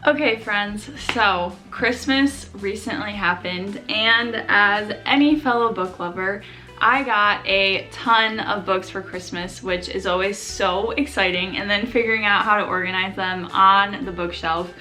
Okay friends, so Christmas recently happened, and as any fellow book lover, I got a ton of books for Christmas, which is always so exciting, and then figuring out how to organize them on the bookshelf.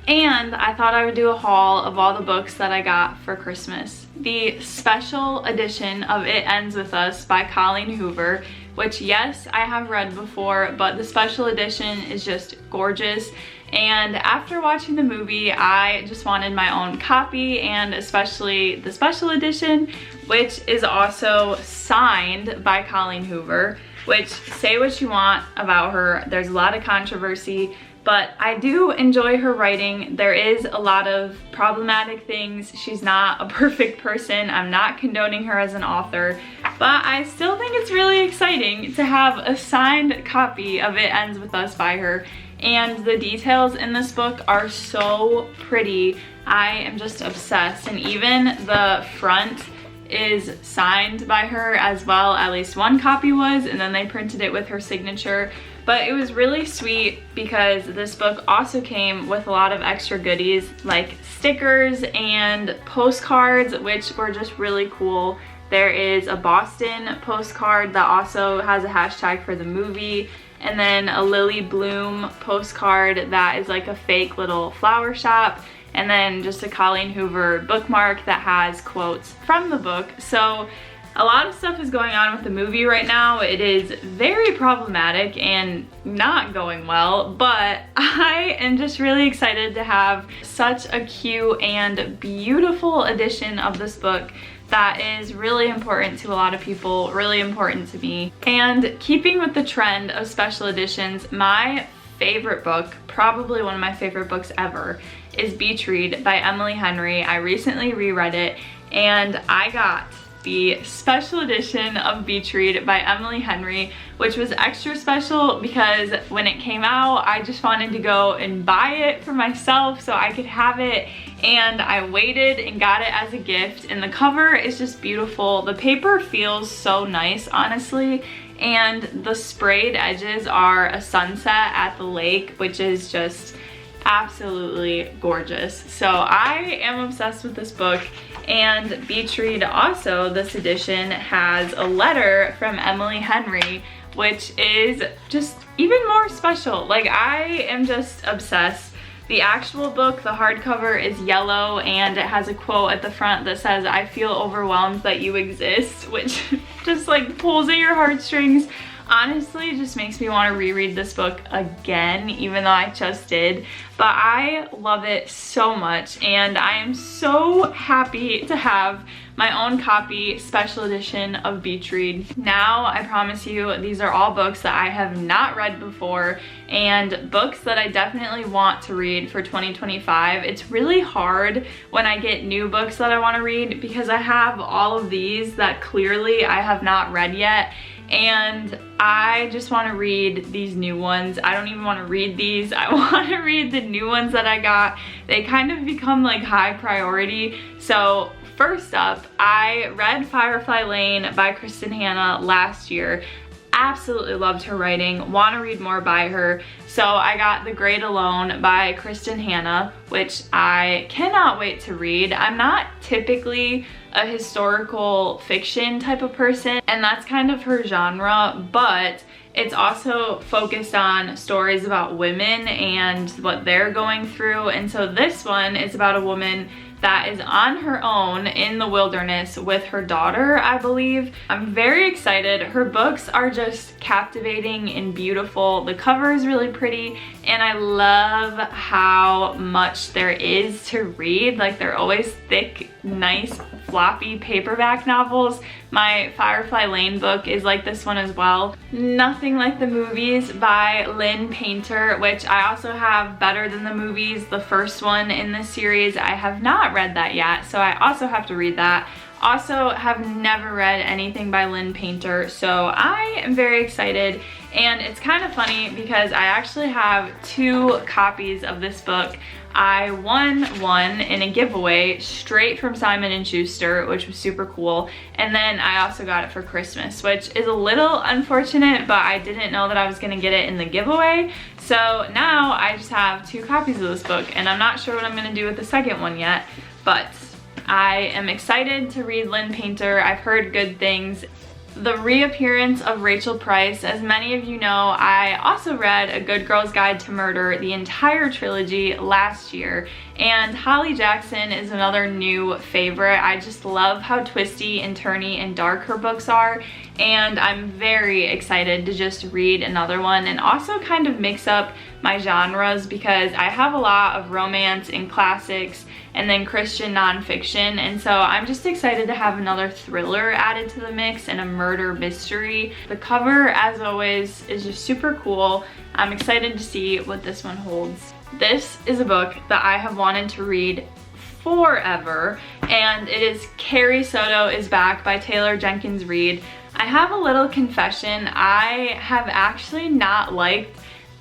And I thought I would do a haul of all the books that I got for Christmas. The special edition of It Ends With Us by Colleen Hoover, which yes, I have read before, but the special edition is just gorgeous. And after watching the movie, I just wanted my own copy, and especially the special edition, which is also signed by Colleen Hoover, which, say what you want about her, there's a lot of controversy, but I do enjoy her writing. There is a lot of problematic things. She's not a perfect person. I'm not condoning her as an author, but I still think it's really exciting to have a signed copy of It Ends With Us by her. And the details in this book are so pretty. I am just obsessed. And even the front is signed by her as well. At least one copy was, and then they printed it with her signature. But it was really sweet because this book also came with a lot of extra goodies like stickers and postcards, which were just really cool. There is a Boston postcard that also has a hashtag for the movie, and then a Lily Bloom postcard that is like a fake little flower shop, and then just a Colleen Hoover bookmark that has quotes from the book. So a lot of stuff is going on with the movie right now. It is very problematic and not going well, but I am just really excited to have such a cute and beautiful edition of this book that is really important to a lot of people, really important to me. And keeping with the trend of special editions, my favorite book, probably one of my favorite books ever, is Beach Read by Emily Henry. I recently reread it, and I got the special edition of Beach Read by Emily Henry, which was extra special because when it came out, I just wanted to go and buy it for myself so I could have it, and I waited and got it as a gift, and the cover is just beautiful. The paper feels so nice, honestly, and the sprayed edges are a sunset at the lake, which is just absolutely gorgeous. So I am obsessed with this book. And Beach Read also, this edition, has a letter from Emily Henry, which is just even more special. Like, I am just obsessed. The actual book, the hardcover, is yellow, and it has a quote at the front that says, "I feel overwhelmed that you exist," which just like pulls at your heartstrings. Honestly, it just makes me want to reread this book again, even though I just did. But I love it so much, and I am so happy to have my own copy special edition of Beach Read. Now, I promise you, these are all books that I have not read before, and books that I definitely want to read for 2025. It's really hard when I get new books that I want to read because I have all of these that clearly I have not read yet, and I just want to read these new ones. I don't even want to read these. I want to read the new ones that I got. They kind of become like high priority. So first up, I read Firefly Lane by Kristen Hanna last year. Absolutely loved her writing, want to read more by her. So I got The Great Alone by Kristen Hanna, which I cannot wait to read. I'm not typically a historical fiction type of person, and that's kind of her genre, but it's also focused on stories about women and what they're going through. And so this one is about a woman that is on her own in the wilderness with her daughter, I believe. I'm very excited. Her books are just captivating and beautiful. The cover is really pretty, and I love how much there is to read. Like, they're always thick, nice, floppy paperback novels. My Firefly Lane book is like this one as well. Nothing Like the Movies by Lynn Painter, which I also have Better Than the Movies, the first one in this series. I have not read that yet, so I also have to read that. Also have never read anything by Lynn Painter, so I am very excited. And it's kind of funny because I actually have 2 copies of this book. I won one in a giveaway straight from Simon & Schuster, which was super cool. And then I also got it for Christmas, which is a little unfortunate, but I didn't know that I was gonna get it in the giveaway. So now I just have 2 copies of this book, and I'm not sure what I'm gonna do with the second one yet, but I am excited to read Lynn Painter. I've heard good things. The reappearance of Rachel Price. As many of you know, I also read A Good Girl's Guide to Murder, the entire trilogy, last year. And Holly Jackson is another new favorite. I just love how twisty and turny and dark her books are. And I'm very excited to just read another one and also kind of mix up my genres, because I have a lot of romance and classics and then Christian nonfiction, and so I'm just excited to have another thriller added to the mix and a murder mystery. The cover, as always, is just super cool. I'm excited to see what this one holds. This is a book that I have wanted to read forever, and it is Carrie Soto is Back by Taylor Jenkins Reid. I have a little confession. I have actually not liked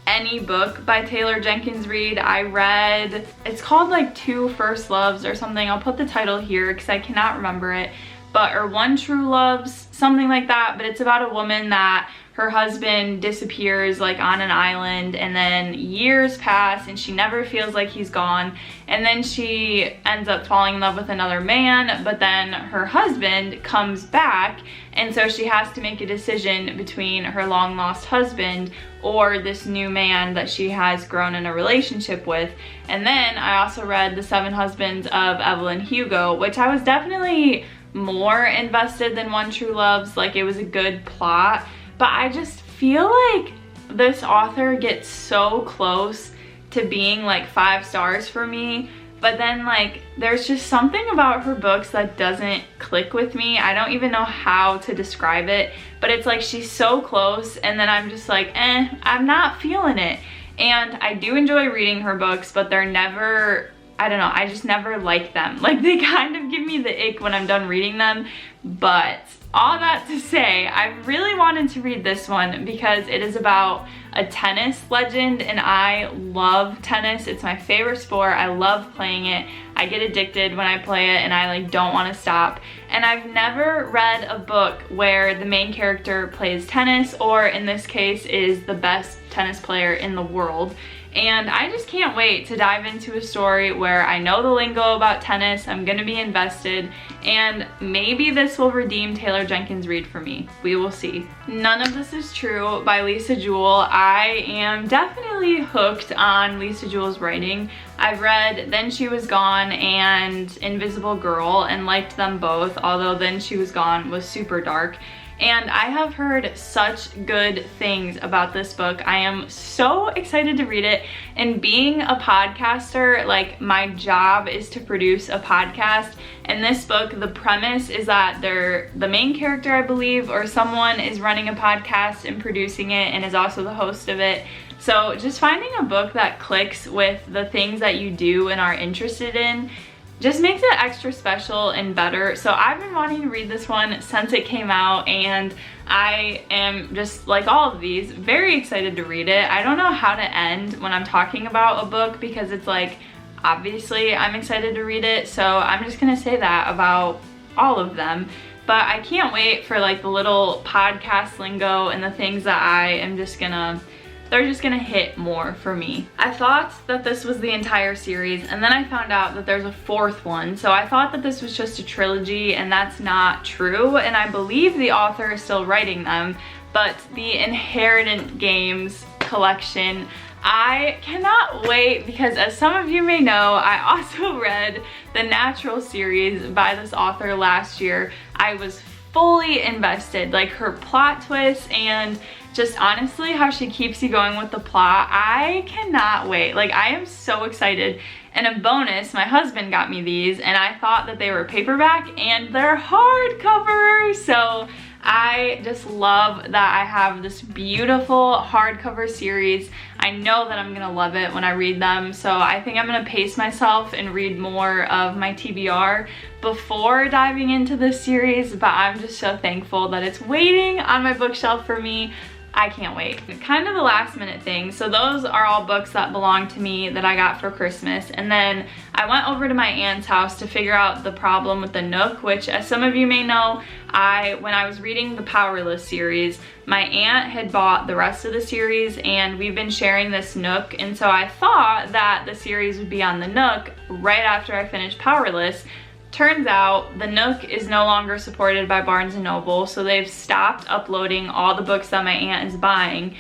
any book by Taylor Jenkins Reid. I read, it's called like 2 First Loves or something. I'll put the title here because I cannot remember it, but or 1 True Loves, something like that. But it's about a woman that her husband disappears like on an island, and then years pass and she never feels like he's gone, and then she ends up falling in love with another man, but then her husband comes back, and so she has to make a decision between her long lost husband or this new man that she has grown in a relationship with. And then I also read The 7 Husbands of Evelyn Hugo, which I was definitely more invested than 1 True Loves. Like, it was a good plot, but I just feel like this author gets so close to being like 5 stars for me, but then like there's just something about her books that doesn't click with me. I don't even know how to describe it, but it's like she's so close and then I'm just like, I'm not feeling it. And I do enjoy reading her books, but they're never, I don't know, I just never like them. Like, they kind of give me the ick when I'm done reading them. But all that to say, I really wanted to read this one because it is about a tennis legend, and I love tennis. It's my favorite sport. I love playing it. I get addicted when I play it and I like don't want to stop. And I've never read a book where the main character plays tennis, or in this case is the best tennis player in the world. And I just can't wait to dive into a story where I know the lingo about tennis, I'm gonna be invested, and maybe this will redeem Taylor Jenkins Reid for me. We will see. None of This Is True by Lisa Jewell. I am definitely hooked on Lisa Jewell's writing. I've read Then She Was Gone and Invisible Girl and liked them both, although Then She Was Gone was super dark. And I have heard such good things about this book. I am so excited to read it. And being a podcaster, like, my job is to produce a podcast. And this book, the premise is that the main character, I believe, or someone is running a podcast and producing it and is also the host of it. So just finding a book that clicks with the things that you do and are interested in just makes it extra special and better. So I've been wanting to read this one since it came out, and I am, just like all of these, very excited to read it. I don't know how to end when I'm talking about a book because it's like, obviously I'm excited to read it, so I'm just gonna say that about all of them. But I can't wait for like the little podcast lingo and the things that I am just gonna, they're just gonna hit more for me. I thought that this was the entire series, and then I found out that there's a 4th one. So I thought that this was just a trilogy, and that's not true. And I believe the author is still writing them, but the Inheritance Games collection, I cannot wait, because as some of you may know, I also read the Natural series by this author last year. I was fully invested, like her plot twist and just honestly how she keeps you going with the plot. I cannot wait. Like, I am so excited. And a bonus, my husband got me these, and I thought that they were paperback, and they're hardcover. So I just love that I have this beautiful hardcover series. I know that I'm gonna love it when I read them, so I think I'm gonna pace myself and read more of my TBR before diving into this series, but I'm just so thankful that it's waiting on my bookshelf for me. I can't wait. Kind of a last minute thing. So those are all books that belong to me that I got for Christmas. And then I went over to my aunt's house to figure out the problem with the Nook, which, as some of you may know, when I was reading the Powerless series, my aunt had bought the rest of the series and we've been sharing this Nook. And so I thought that the series would be on the Nook right after I finished Powerless. Turns out the Nook is no longer supported by Barnes & Noble, so they've stopped uploading all the books that my aunt is buying.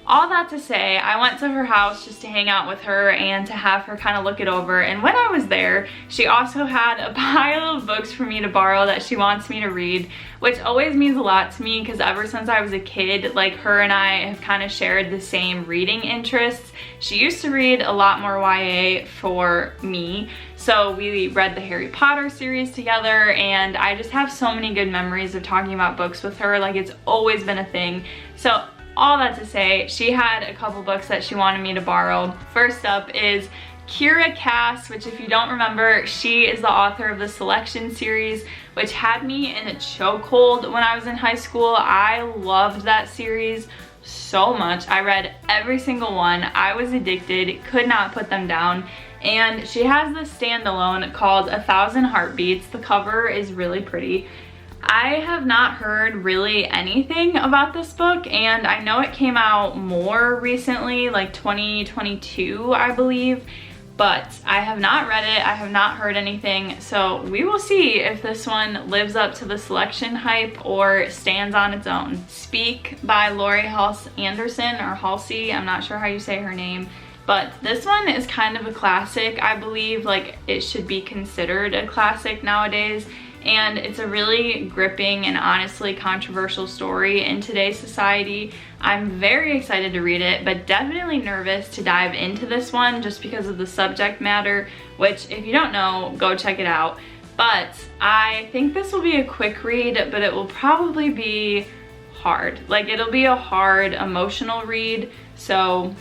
All that to say, I went to her house just to hang out with her and to have her kind of look it over. And when I was there, she also had a pile of books for me to borrow that she wants me to read, which always means a lot to me because ever since I was a kid, like, her and I have kind of shared the same reading interests. She used to read a lot more YA for me, so we read the Harry Potter series together, and I just have so many good memories of talking about books with her. Like, it's always been a thing. So all that to say, she had a couple books that she wanted me to borrow. First up is Kiera Cass, which, if you don't remember, she is the author of the Selection series, which had me in a chokehold when I was in high school. I loved that series so much. I read every single one. I was addicted, could not put them down. And she has this standalone called 1,000 Heartbeats. The cover is really pretty. I have not heard really anything about this book, and I know it came out more recently, like 2022, I believe, but I have not read it. I have not heard anything, so we will see if this one lives up to the Selection hype or stands on its own. Speak by Laurie Anderson, or Halsey, I'm not sure how you say her name. But this one is kind of a classic. I believe, like, it should be considered a classic nowadays. And it's a really gripping and honestly controversial story in today's society. I'm very excited to read it, but definitely nervous to dive into this one just because of the subject matter, which, if you don't know, go check it out. But I think this will be a quick read, but it will probably be hard. Like, it'll be a hard emotional read. So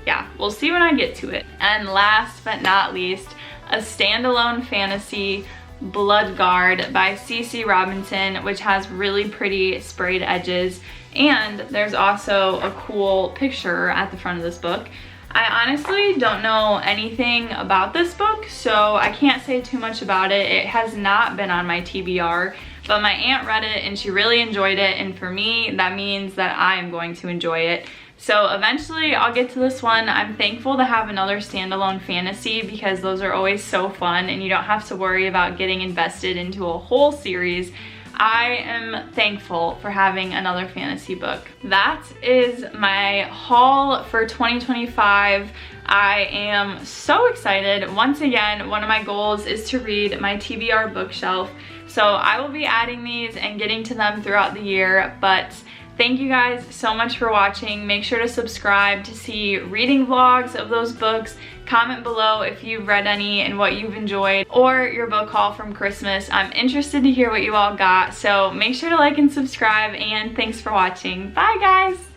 yeah, we'll see when I get to it. And last but not least, a standalone fantasy, Bloodguard by CC Robinson, which has really pretty sprayed edges. And there's also a cool picture at the front of this book. I honestly don't know anything about this book, so I can't say too much about it. It has not been on my TBR, but my aunt read it and she really enjoyed it. And for me, that means that I am going to enjoy it. So eventually I'll get to this one. I'm thankful to have another standalone fantasy because those are always so fun and you don't have to worry about getting invested into a whole series. I am thankful for having another fantasy book. That is my haul for 2025. I am so excited. Once again, one of my goals is to read my TBR bookshelf. So I will be adding these and getting to them throughout the year, but thank you guys so much for watching. Make sure to subscribe to see reading vlogs of those books. Comment below if you've read any and what you've enjoyed, or your book haul from Christmas. I'm interested to hear what you all got, so make sure to like and subscribe, and thanks for watching. Bye guys!